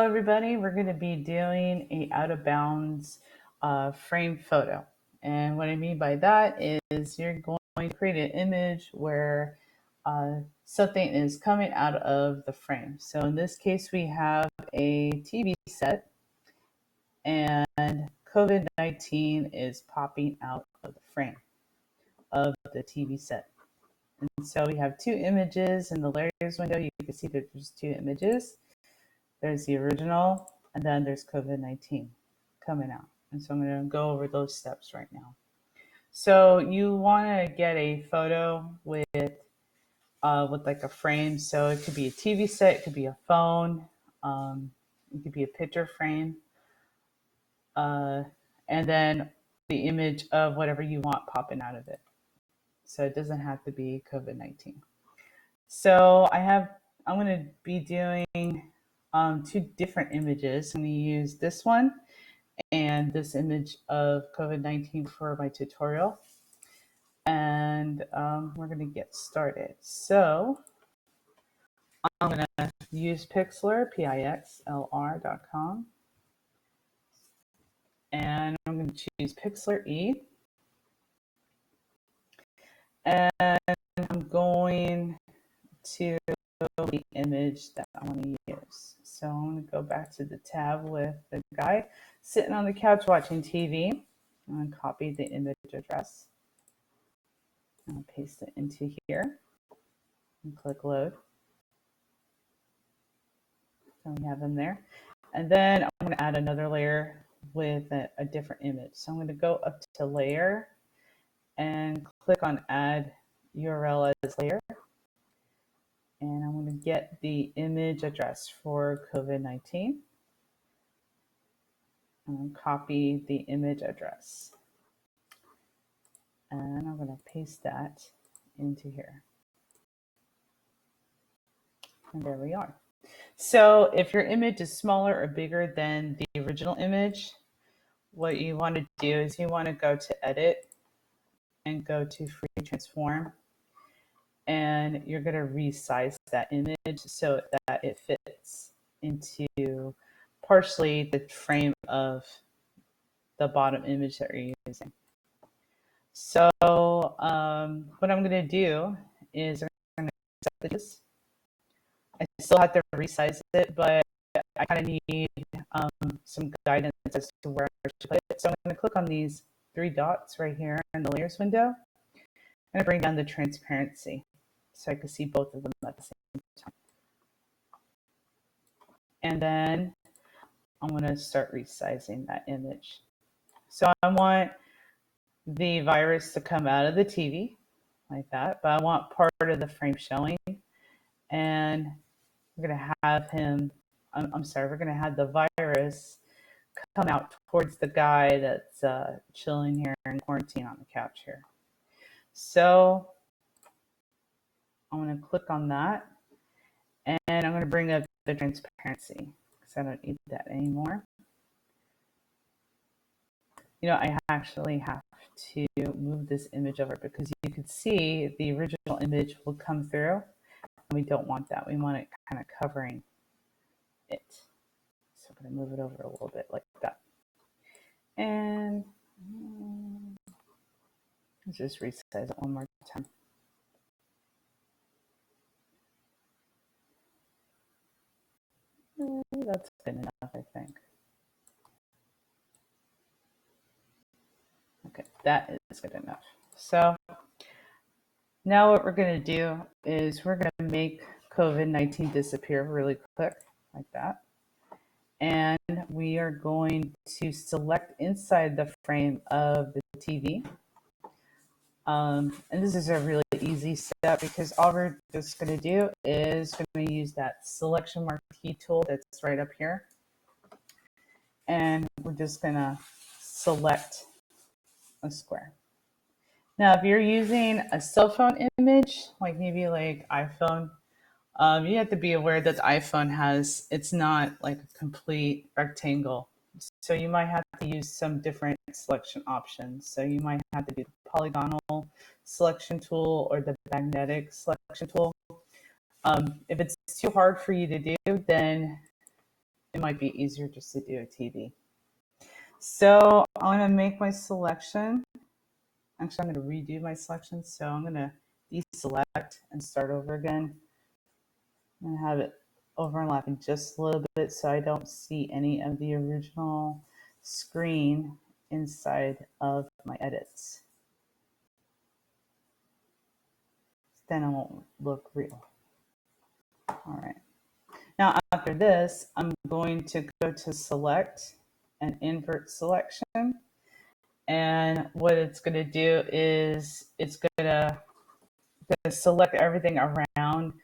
everybody. We're going to be doing a out of bounds frame photo. And what I mean by that is you're going to create an image where something is coming out of the frame. So in this case, we have a TV set and COVID-19 is popping out of the frame of the TV set. And so we have two images in the layers window. You can see that there's two images. There's the original, and then there's COVID-19 coming out. And so I'm going to go over those steps right now. So you want to get a photo with like a frame. So it could be a TV set, it could be a phone, it could be a picture frame, and then the image of whatever you want popping out of it. So it doesn't have to be COVID-19. So I'm going to be doing two different images. I'm going to use this one and this image of COVID-19 for my tutorial. And we're going to get started. So I'm going to use Pixlr, pixlr.com. And I'm going to choose Pixlr E. And I'm going to the image that I want to use. So I'm going to go back to the tab with the guy sitting on the couch watching TV. I'm going to copy the image address. I'll paste it into here and click load. So we have them there. And then I'm going to add another layer with a different image. So I'm going to go up to layer and click on add URL as layer. And I'm going to get the image address for COVID-19. I'm going to copy the image address. And I'm going to paste that into here. And there we are. So if your image is smaller or bigger than the original image, what you want to do is you want to go to edit and go to free transform. And you're going to resize that image so that it fits into partially the frame of the bottom image that you're using. So what I'm going to do is I'm going to set this. I still have to resize it, but I kind of need some guidance as to where I should put it. So I'm going to click on these three dots right here in the layers window. I'm going to bring down the transparency so I can see both of them at the same time. And then I'm going to start resizing that image. So I want the virus to come out of the TV like that, but I want part of the frame showing. And we're going to have we're going to have the virus come out towards the guy that's chilling here in quarantine on the couch here. So I'm going to click on that, and I'm going to bring up the transparency because I don't need that anymore. You know, I actually have to move this image over because you could see the original image will come through, and we don't want that. We want it kind of covering it. So I'm going to move it over a little bit like that. And let's just resize it one more time. That's good enough, I think. Okay, that is good enough. So now what we're going to do is we're going to make COVID-19 disappear really quick, like that. And we are going to select inside the frame of the TV. And this is a really easy step because all we're just going to do is going to use that selection marquee tool that's right up here. And we're just going to select a square. Now, if you're using a cell phone image, like maybe like iPhone, you have to be aware that the iPhone it's not like a complete rectangle. So you might have to use some different selection options. So you might have to do the polygonal selection tool or the magnetic selection tool. If it's too hard for you to do, then it might be easier just to do a TV. So I'm going to make my selection. Actually, I'm going to redo my selection. So I'm going to deselect and start over again. I'm going to have it overlapping just a little bit so I don't see any of the original screen inside of my edits. Then it won't look real. All right. Now after this, I'm going to go to select and invert selection. And what it's going to do is it's going to select everything around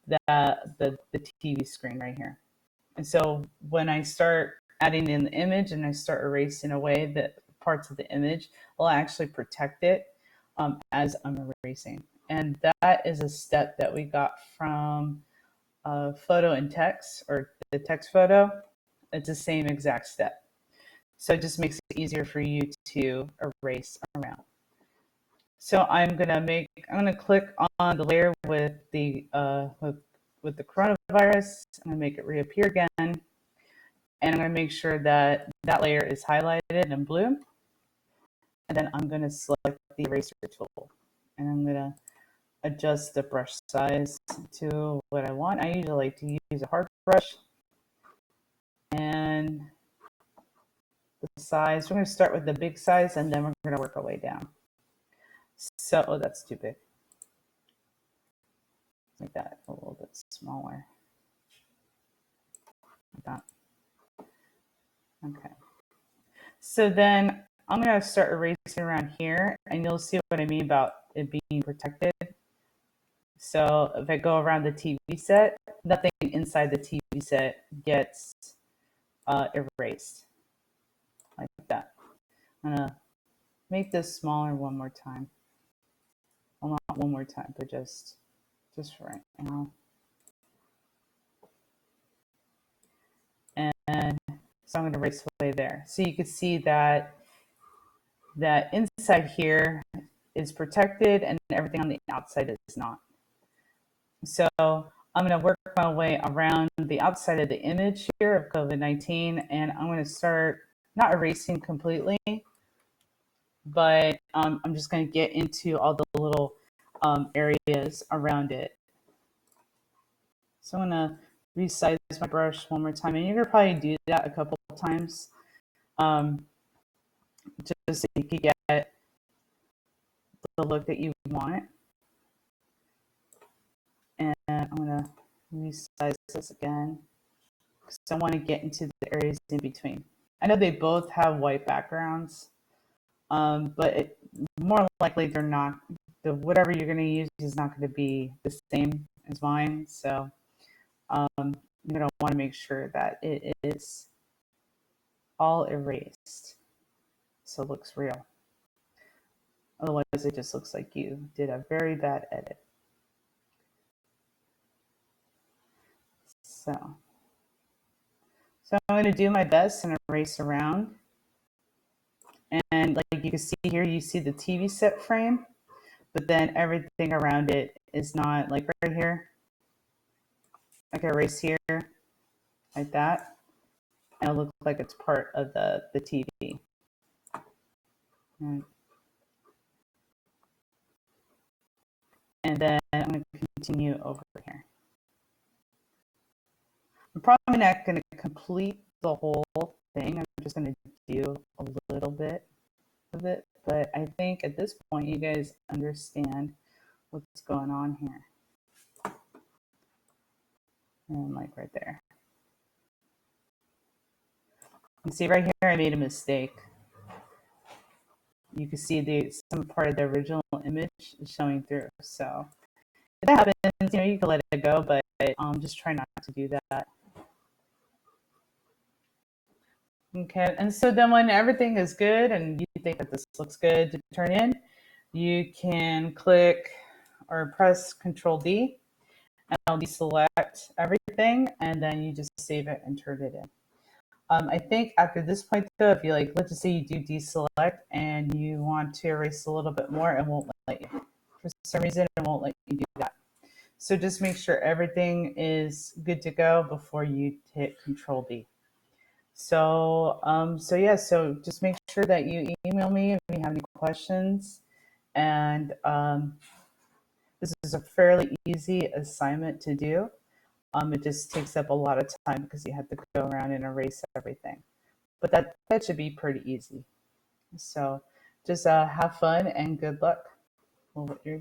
the TV screen right here. And so when I start adding in the image and I start erasing away the parts of the image, I'll actually protect it as I'm erasing. And that is a step that we got from photo and text, or the text photo. It's the same exact step. So it just makes it easier for you to erase around. So I'm gonna click on the layer with the coronavirus. I'm gonna make it reappear again, and I'm gonna make sure that that layer is highlighted in blue. And then I'm gonna select the eraser tool, and I'm gonna adjust the brush size to what I want. I usually like to use a hard brush, and the size, we're gonna start with the big size, and then we're gonna work our way down. So, oh, that's too big. Make that a little bit smaller. Like that. Okay. So then I'm going to start erasing around here, and you'll see what I mean about it being protected. So if I go around the TV set, nothing inside the TV set gets erased. Like that. I'm going to make this smaller one more time. Well, not one more time, but just for right now. And so I'm going to erase away there. So you can see that inside here is protected and everything on the outside is not. So I'm going to work my way around the outside of the image here of COVID-19, and I'm going to start not erasing completely, but I'm just going to get into all the little areas around it. So I'm going to resize my brush one more time, and you're going to probably do that a couple of times, just so you can get the look that you want. And I'm going to resize this again because I want to get into the areas in between. I know they both have white backgrounds, but more likely they're not. Whatever you're going to use is not going to be the same as mine. So you're going to want to make sure that it is all erased so it looks real. Otherwise, it just looks like you did a very bad edit. So I'm going to do my best and erase around. And like you can see here, you see the TV set frame, but then everything around it is not, like right here. I can erase here like that, and it'll look like it's part of the TV. Right. And then I'm going to continue over here. I'm probably not going to complete the whole thing. I'm just going to do a little bit of it. But I think at this point, you guys understand what's going on here. And like right there. You see right here, I made a mistake. You can see some part of the original image is showing through. So if that happens, you can let it go, but just try not to do that. Okay, and so then when everything is good and you think that this looks good to turn in, you can click or press Control D, and it'll deselect everything, and then you just save it and turn it in. I think after this point, though, if you let's just say you do deselect and you want to erase a little bit more, it won't let you. For some reason, it won't let you do that. So just make sure everything is good to go before you hit Control D. So yeah, so just make sure that you email me if you have any questions. And this is a fairly easy assignment to do. It just takes up a lot of time because you have to go around and erase everything. But that should be pretty easy. So just have fun and good luck with what you're